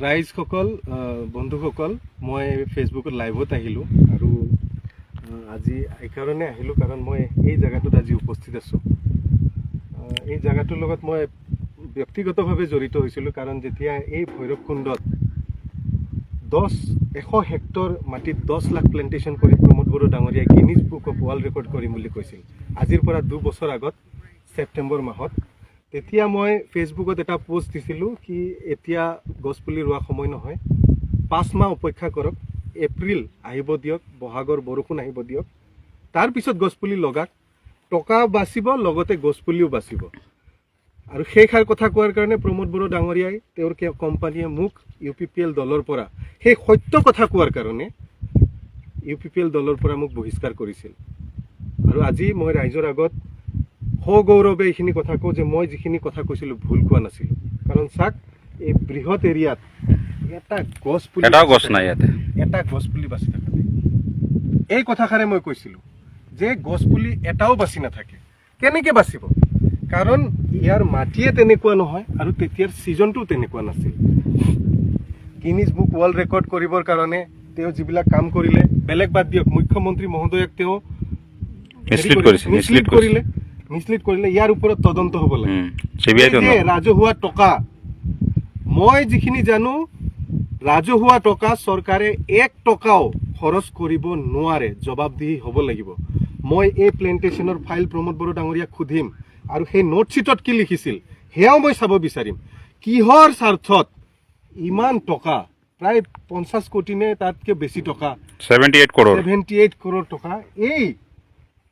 ৰাইজসকল বন্ধুসকল মই ফেচবুকত লাইভত আহিলোঁ আৰু আজি এইকাৰণে আহিলোঁ কাৰণ মই এই জায়গাটোত আজি উপস্থিত আছোঁ। এই জায়গাটোৰ লগত মই ব্যক্তিগতভাৱে জড়িত হৈছিলোঁ কাৰণ যেতিয়া এই ভৈৰৱকুণ্ডত 100 হেক্টৰ মাটিত 10 লাখ প্লেণ্টেশ্যন কৰি প্ৰমোদ বড়ো ডাঙৰীয়াই Guinness book of world record কৰিম বুলি কৈছিল আজিৰ পৰা 2 বছৰ আগত ছেপ্টেম্বৰ মাহত। তেতিয়া মই ফেচবুকত এটা পোষ্ট দিছিলোঁ কি এতিয়া গছপুলি ৰোৱা সময় নহয়, 5 মাহ অপেক্ষা কৰক, এপ্ৰিল আহিব দিয়ক, বহাগৰ বৰষুণ আহিব দিয়ক, তাৰপিছত গছপুলি লগাক, টকা বাচিব লগতে গছপুলিও বাচিব। আৰু সেইষাৰ কথা কোৱাৰ কাৰণে প্ৰমোদ বড়ো ডাঙৰীয়াই তেওঁৰ কোম্পানীয়ে মোক UPPL দলৰ পৰা সেই সত্য কথা কোৱাৰ কাৰণে UPPL দলৰ পৰা মোক বহিষ্কাৰ কৰিছিল। আৰু আজি মই ৰাইজৰ আগত সগৌৰৱে এইখিনি কথা কওঁ যে মই যিখিনি কথা কৈছিলোঁ ভুল কোৱা নাছিলোঁ। কাৰণ চাওক এই বৃহৎ এৰিয়াত এটা গছপুলি বাচি থকা নাই। এই কথাষাৰে মই কৈছিলোঁ যে গছপুলি এটাও বাচি নাথাকে। কেনেকৈ বাচিব? কাৰণ ইয়াৰ মাটিয়ে তেনেকুৱা নহয় আৰু তেতিয়াৰ ছিজনটো তেনেকুৱা নাছিল। গিনিজ বুক ৱৰ্ল্ড ৰেকৰ্ড কৰিবৰ কাৰণে তেওঁ যিবিলাক কাম কৰিলে, বেলেগ বাদ দিয়ক, মুখ্যমন্ত্ৰী মহোদয়ক তেওঁ মিছলিড কৰিলে, ইয়াৰ ওপৰত তদন্ত হ'ব লাগে। ৰাজহুৱা টকা, মই যিখিনি জানো ৰাজহুৱা টকা চৰকাৰে 1 টকাও খৰচ কৰিব নোৱাৰে, জবাবদিহি হ'ব লাগিব। মই এই প্লেণ্টেশ্যনৰ ফাইল প্ৰমোদ বড়ো ডাঙৰীয়াক সুধিম আৰু সেই নোটশ্বিটত কি লিখিছিল সেয়াও মই চাব বিচাৰিম। কিহৰ স্বাৰ্থত ইমান টকা, প্ৰায় 50 কোটি নে তাতকৈ বেছি টকা, 78 কৰোৰ টকা এই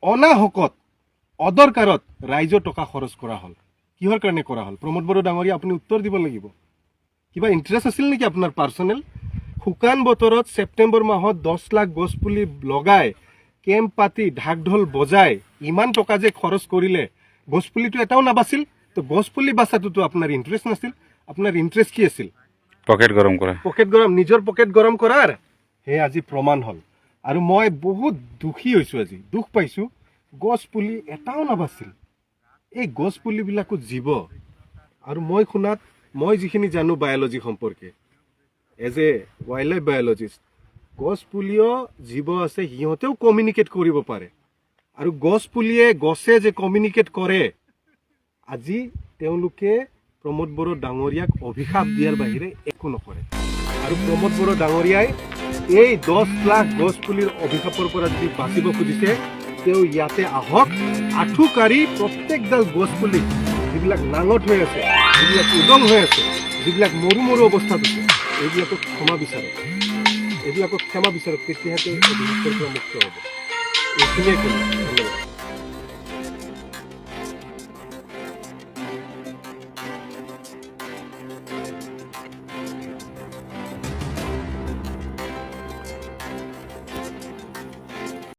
অনাহকত অদৰকাৰত ৰাইজৰ টকা খৰচ কৰা হ'ল। কিহৰ কাৰণে কৰা হ'ল? প্ৰমোদ বড়ো ডাঙৰীয়া আপুনি উত্তৰ দিব লাগিব। কিবা ইণ্টাৰেষ্ট আছিল নেকি আপোনাৰ পাৰ্চনেল? শুকান বতৰত ছেপ্টেম্বৰ মাহত 10 লাখ গছপুলি লগাই কেম্প পাতি ঢাক ঢোল বজাই ইমান টকা যে খৰচ কৰিলে, গছপুলিটো এটাও নাবাছিল। তো গছপুলি বাচাটোতো আপোনাৰ ইণ্টাৰেষ্ট নাছিল। আপোনাৰ ইণ্টাৰেষ্ট কি আছিল? পকেট গৰম, নিজৰ পকেট গৰম কৰাৰ হে আজি প্ৰমাণ হ'ল। আৰু মই বহুত দুখী হৈছোঁ, আজি দুখ পাইছোঁ, গছপুলি এটাও নাবাছিল। এই গছপুলিবিলাকো জীৱ। আৰু মই শুনাত, মই যিখিনি জানো বায়'লজি সম্পৰ্কে as a wildlife biologist, গছপুলিও জীৱ আছে, সিহঁতেও কমিউনিকেট কৰিব পাৰে। আৰু গছে যে কমিউনিকেট কৰে, আজি তেওঁলোকে প্ৰমোদ বড়ো ডাঙৰীয়াক অভিশাপ দিয়াৰ বাহিৰে একো নকৰে। আৰু প্ৰমোদ বড়ো ডাঙৰীয়াই এই 10 লাখ গছপুলিৰ অভিশাপৰ পৰা যদি বাচিব খুজিছে, তেওঁ ইয়াতে আহক, আঁঠু কাঢ়ি প্ৰত্যেকডাল গছপুলি যিবিলাক নাঙঠ হৈ আছে, যিবিলাক উদং হৈ আছে, যিবিলাক মৰু মৰু অৱস্থাত আছে, এইবিলাকক ক্ষমা বিচাৰক, তেতিয়াহে তেওঁ অভিশাপৰ পৰা মুক্ত হ'ব। এইখিনিয়ে ক'লো। ধন্যবাদ।